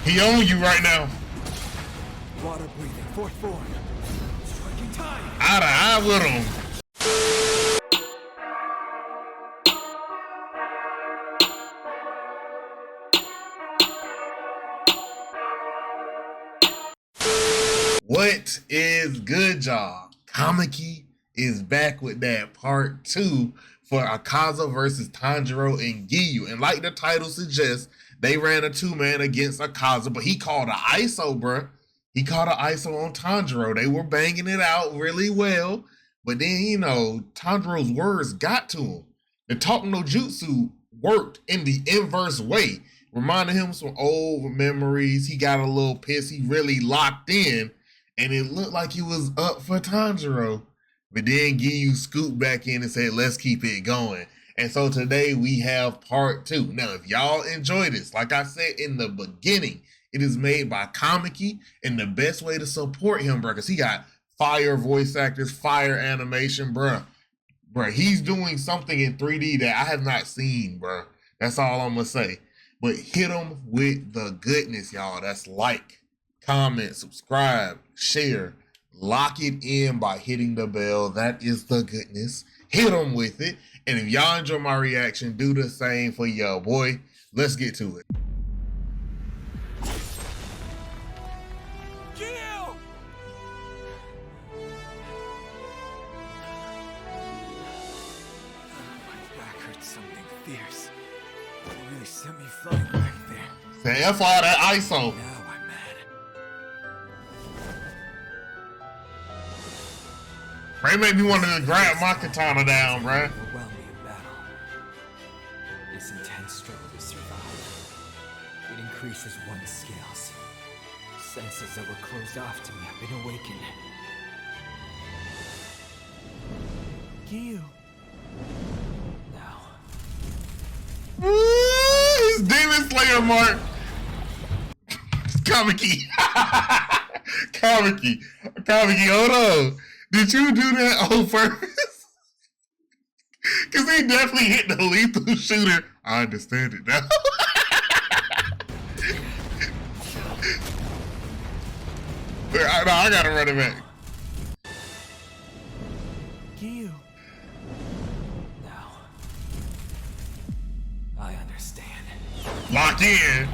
He on you right now. Water breathing, fourth form. Striking time. Eye to eye with him. What is good, y'all? Kamiki is back with that part 2 for Akaza versus Tanjiro and Giyu. And like the title suggests, they ran a 2-man against Akaza, but he called an ISO, bruh. He called an ISO on Tanjiro. They were banging it out really well. But then, you know, Tanjiro's words got to him. The talk no jutsu worked in the inverse way. Reminding him some old memories. He got a little pissed. He really locked in. And it looked like he was up for Tanjiro. But then Giyu scooped back in and said, let's keep it going. And so today we have part 2. Now, if y'all enjoy this, like I said in the beginning, it is made by Kamiki. And the best way to support him, bro, because he got fire voice actors, fire animation, bro. Bro, he's doing something in 3D that I have not seen, bro. That's all I'm going to say. But hit him with the goodness, y'all. That's like, comment, subscribe, share, lock it in by hitting the bell. That is the goodness. Hit them with it. And if y'all enjoy my reaction, do the same for your boy. Let's get to it. Giyu! My back hurts something fierce. It really sent me flying back there. Say F all that ISO. Now I'm mad. Ray made me want to grab my katana down, bruh. Overwhelm me in battle. This intense struggle to survive. It increases one's scales. Senses that were closed off to me have been awakened. Giyu. Now. His Demon Slayer mark. Kamiki. Kamiki, hold on. Did you do that on purpose? Because he definitely hit the lethal shooter. I understand it now. I gotta run it back. Giyu. Now. I understand. Lock in.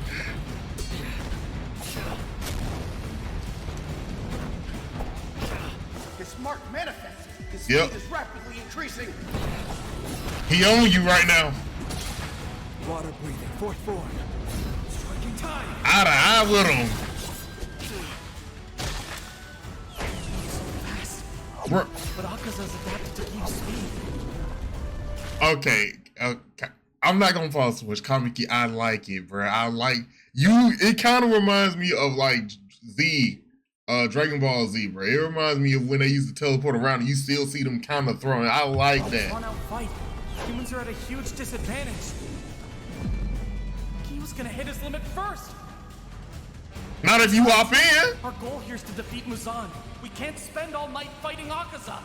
This mark manifests. His Yep. speed is rapidly increasing. He on you right now. Water breathing, fourth form. Striking time. Eye to eye with him. But Akaza's adapted to keep speed. Okay, I'm not gonna fall so much. Kamiki, I like it, bro. I like you. It kind of reminds me of like Z, Dragon Ball Z, bro. It reminds me of when they used to teleport around and you still see them kind of throwing. I like that. Drawn-out fight. Humans are at a huge disadvantage. He was gonna hit his limit first. Not if you hop in. Our goal here is to defeat Muzan. We can't spend all night fighting Akaza.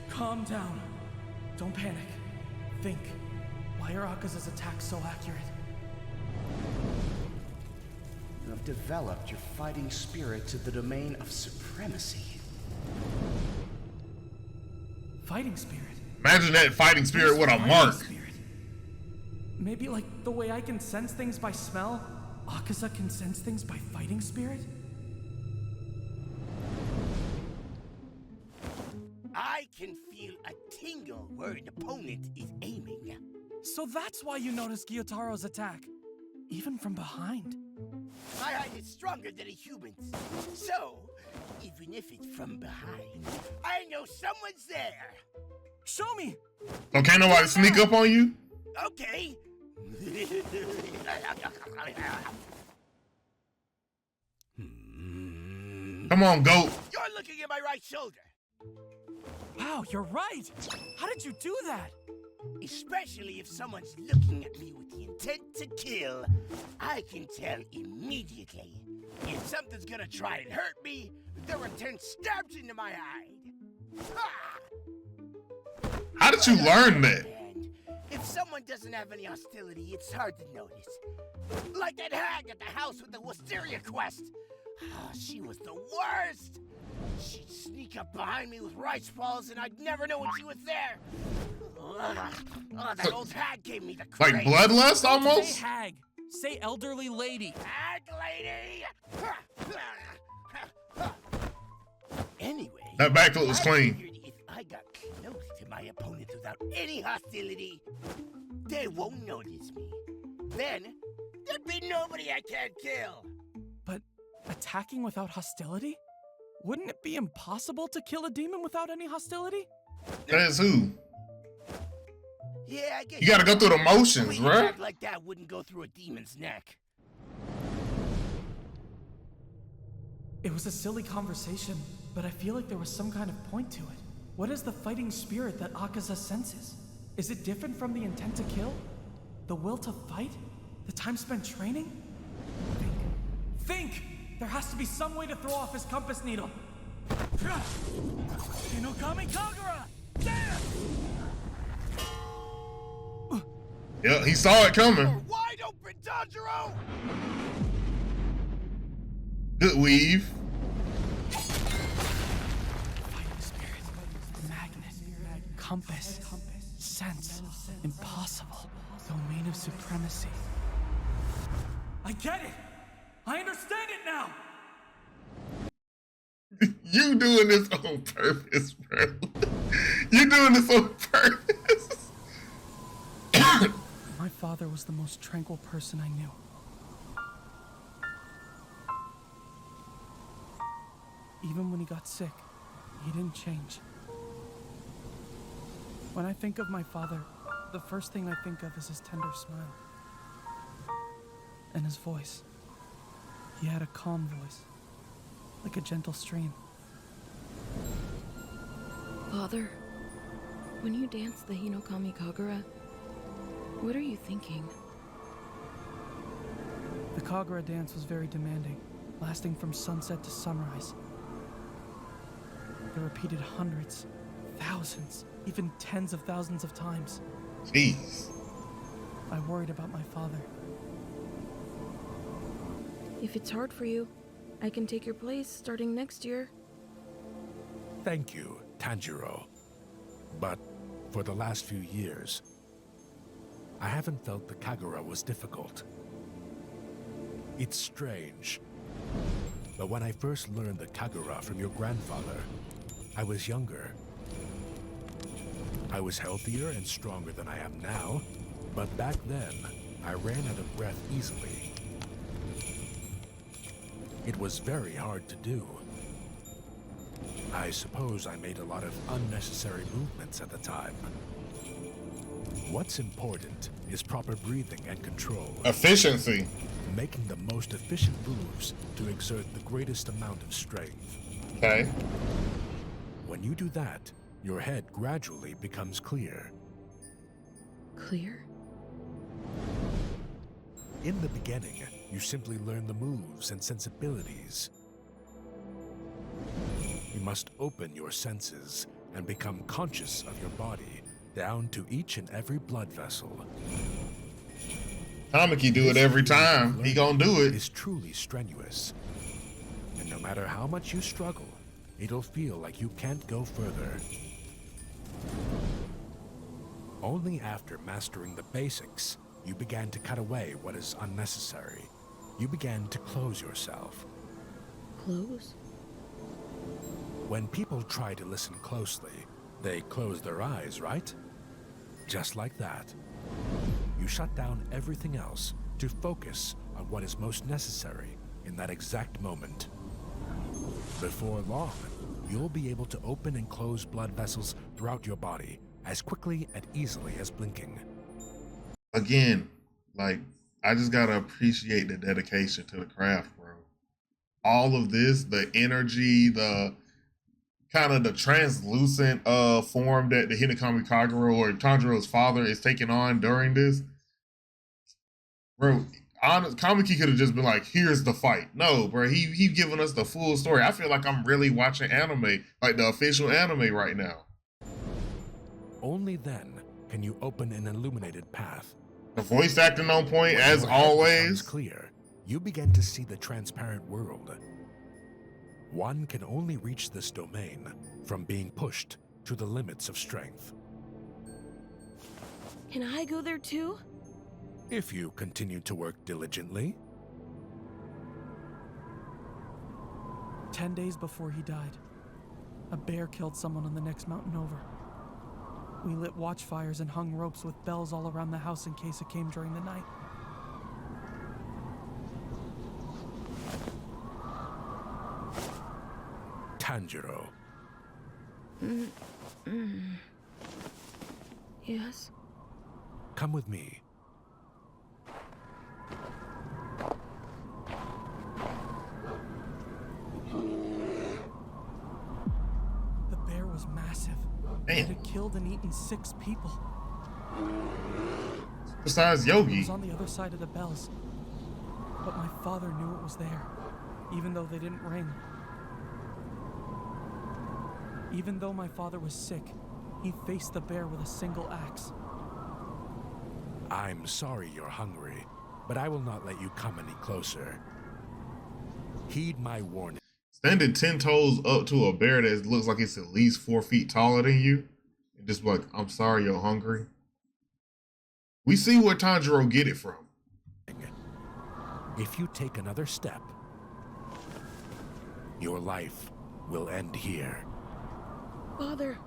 Calm down. Don't panic. Think. Why are Akaza's attacks so accurate? You have developed your fighting spirit to the domain of supremacy. Fighting spirit. Imagine that fighting spirit with a Fighting mark. spirit. Maybe like the way I can sense things by smell, Akaza can sense things by fighting spirit? I can feel a tingle where an opponent is aiming. So that's why you noticed Gyotaro's attack. Even from behind. My eye is stronger than a human's. So, even if it's from behind, I know someone's there. Show me! So can't nobody sneak up on you? Okay. Come on, goat. You're looking at my right shoulder. Wow, you're right! How did you do that? Especially if someone's looking at me with the intent to kill, I can tell immediately. If something's gonna try and hurt me, their intent stabs into my hide. Ha! How did you learn that? And If someone doesn't have any hostility, it's hard to notice. Like that hag at the house with the wisteria quest. She was the worst. She'd sneak up behind me with rice balls and I'd never know when she was there. That old hag gave me the Like craze. bloodlust Say almost? hag. Say elderly lady. Hag lady! Anyway, That backflip was I clean. figured if I got close to my opponent without any hostility, they won't notice me. Then, there'd be nobody I can't kill. But attacking without hostility? Wouldn't it be impossible to kill a demon without any hostility? That's who. Yeah, I guess You gotta go through the motions, an right? attack like that wouldn't go through a demon's neck. It was a silly conversation, but I feel like there was some kind of point to it. What is the fighting spirit that Akaza senses? Is it different from the intent to kill? The will to fight? The time spent training? Think! There has to be some way to throw off his compass needle. Hinokami Kagura! Damn! Yeah, he saw it coming. Wide open, Tanjiro! Good weave. Fighting spirit, magnet, compass, sense, impossible, domain of supremacy. I get it! I understand it now! You doing this on purpose, bro. You doing this on purpose. My father was the most tranquil person I knew. Even when he got sick, he didn't change. When I think of my father, the first thing I think of is his tender smile. And his voice. He had a calm voice, like a gentle stream. Father, when you dance the Hinokami Kagura, what are you thinking? The Kagura dance was very demanding, lasting from sunset to sunrise. They repeated hundreds, thousands, even tens of thousands of times. Jeez. I worried about my father. If it's hard for you, I can take your place starting next year. Thank you, Tanjiro. But for the last few years, I haven't felt the Kagura was difficult. It's strange, but when I first learned the Kagura from your grandfather, I was younger. I was healthier and stronger than I am now, but back then, I ran out of breath easily. It was very hard to do. I suppose I made a lot of unnecessary movements at the time. What's important is proper breathing and control. Efficiency. Making the most efficient moves to exert the greatest amount of strength. Okay. When you do that, your head gradually becomes clear. Clear? In the beginning, you simply learn the moves and sensibilities. You must open your senses and become conscious of your body, down to each and every blood vessel. Tamaki do it every time. He gonna do it. Is truly strenuous. And no matter how much you struggle, it'll feel like you can't go further. Only after mastering the basics, you began to cut away what is unnecessary. You began to close yourself. Close? When people try to listen closely, they close their eyes, right? Just like that. You shut down everything else to focus on what is most necessary in that exact moment. Before long, you'll be able to open and close blood vessels throughout your body as quickly and easily as blinking. Again, like, I just gotta appreciate the dedication to the craft, bro. All of this, the energy, the kind of the translucent form that the Hinokami Kagura or Tanjiro's father is taking on during this. Bro, honest, Kamiki could have just been like, here's the fight. No, bro, he giving us the full story. I feel like I'm really watching anime, like the official anime right now. Only then can you open an illuminated path. The voice acting on point, When as your head becomes always. clear, you begin to see the transparent world. One can only reach this domain from being pushed to the limits of strength. Can I go there too? If you continue to work diligently. 10 days before he died, a bear killed someone on the next mountain over. We lit watchfires and hung ropes with bells all around the house in case it came during the night. Tanjiro, Yes? come with me. The bear was massive. Damn. It had killed and eaten 6 people. Besides It Yogi. was on the other side of the bells. But my father knew it was there, even though they didn't ring. Even though my father was sick, he faced the bear with a single axe. I'm sorry you're hungry, but I will not let you come any closer. Heed my warning. Standing 10 toes up to a bear that looks like it's at least 4 feet taller than you. And just like, I'm sorry you're hungry. We see where Tanjiro get it from. If you take another step, your life will end here. Father!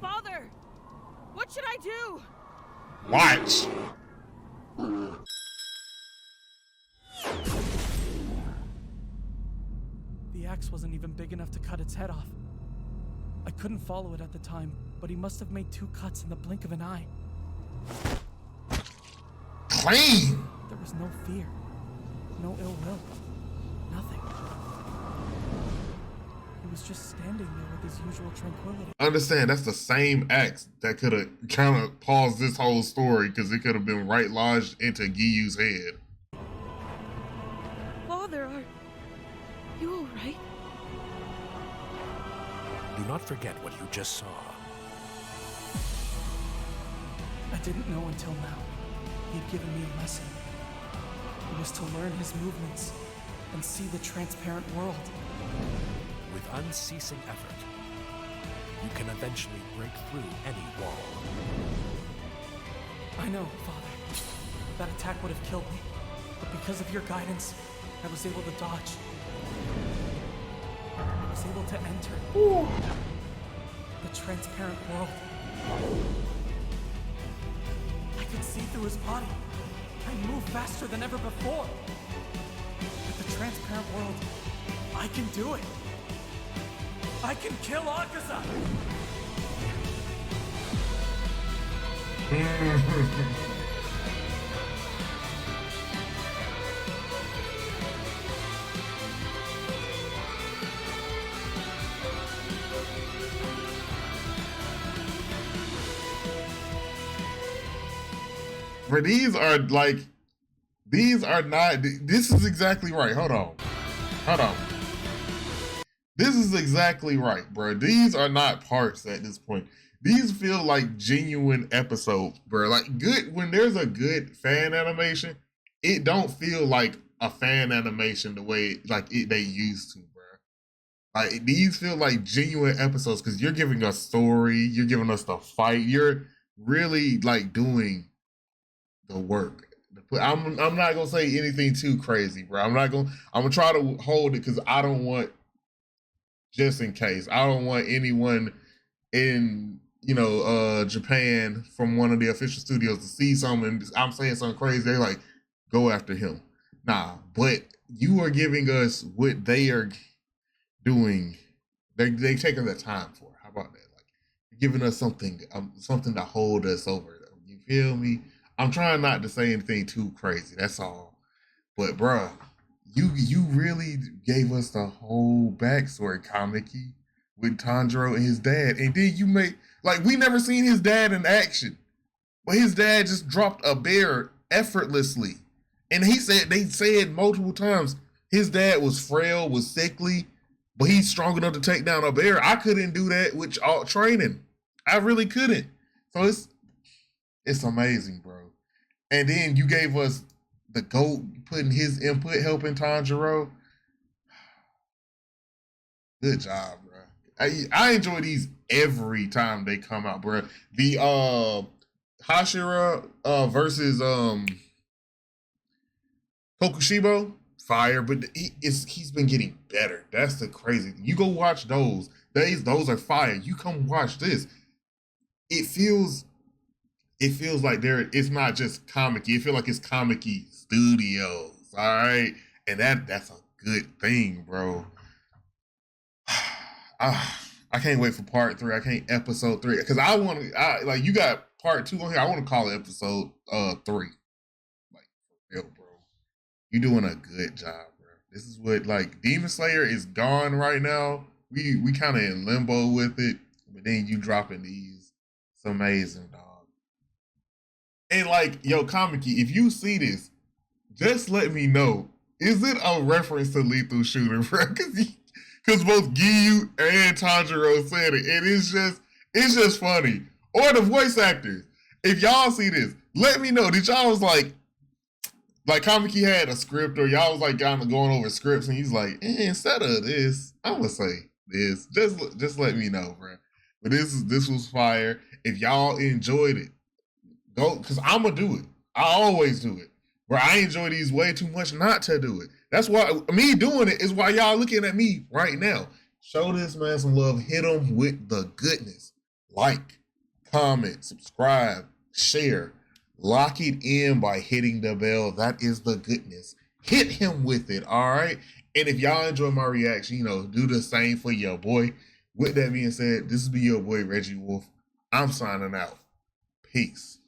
Father! What should I do? Watch. The axe wasn't even big enough to cut its head off. I couldn't follow it at the time, but he must have made 2 cuts in the blink of an eye. Clean. There was no fear, no ill will, nothing. He was just standing there with his usual tranquility. Understand, that's the same axe that could have kind of paused this whole story because it could have been right lodged into Giyu's head. Father, are you alright? Do not forget what you just saw. I didn't know until now. He'd given me a lesson. It was to learn his movements and see the transparent world. With unceasing effort, you can eventually break through any wall. I know, Father. That attack would have killed me. But because of your guidance, I was able to dodge. I was able to enter the transparent world. I could see through his body and move faster than ever before. With the transparent world, I can do it. I can kill Akaza! But these are like, these are not, this is exactly right. Hold on. Hold on. This is exactly right, bro. These are not parts at this point. These feel like genuine episodes, bro. Like good, when there's a good fan animation, it don't feel like a fan animation the way they used to, bro. Like these feel like genuine episodes because you're giving us story, you're giving us the fight, you're really like doing the work. I'm not gonna say anything too crazy, bro. I'm gonna try to hold it because I don't want, just in case, I don't want anyone in Japan from one of the official studios to see something. I'm saying something crazy. They're like, go after him. Nah, but you are giving us what they are doing. They taking the time for. How about that? Like, you're giving us something to hold us over. You feel me? I'm trying not to say anything too crazy. That's all. But bruh, you really gave us the whole backstory, Kamiki, with Tanjiro and his dad. And then you we never seen his dad in action. But his dad just dropped a bear effortlessly. And they said multiple times his dad was frail, was sickly, but he's strong enough to take down a bear. I couldn't do that with all training. I really couldn't. So It's amazing, bro. And then you gave us the GOAT putting his input, helping Tanjiro. Good job, bro. I enjoy these every time they come out, bro. The Hashira versus Kokushibo, fire, but he's been getting better. That's the crazy. You go watch those. Those are fire. You come watch this. It feels like it's not just comic-y. It feels like it's comic-y studios. All right. And that's a good thing, bro. I can't wait for part 3. I can't episode 3. Because like you got part 2 on here. I want to call it episode 3. Like for real, bro. You're doing a good job, bro. This is what, like, Demon Slayer is gone right now. We kind of in limbo with it, but then you dropping these. It's amazing, dog. And like, yo, Kamiki, if you see this, just let me know. Is it a reference to Lethal Shooter, bro? Because both Giyu and Tanjiro said it, and it's just funny. Or the voice actors. If y'all see this, let me know. Did y'all was like Kamiki had a script, or y'all was like kind of going over scripts, and he's like, instead of this, I'm gonna say this. Just let me know, bro. But this was fire. If y'all enjoyed it, go, because I'm gonna do it. I always do it. Where I enjoy these way too much not to do it. That's why me doing it is why y'all looking at me right now. Show this man some love. Hit him with the goodness. Like, comment, subscribe, share. Lock it in by hitting the bell. That is the goodness. Hit him with it, all right? And if y'all enjoy my reaction, do the same for your boy. With that being said, this has been your boy, Reggie Wolf. I'm signing out. Peace.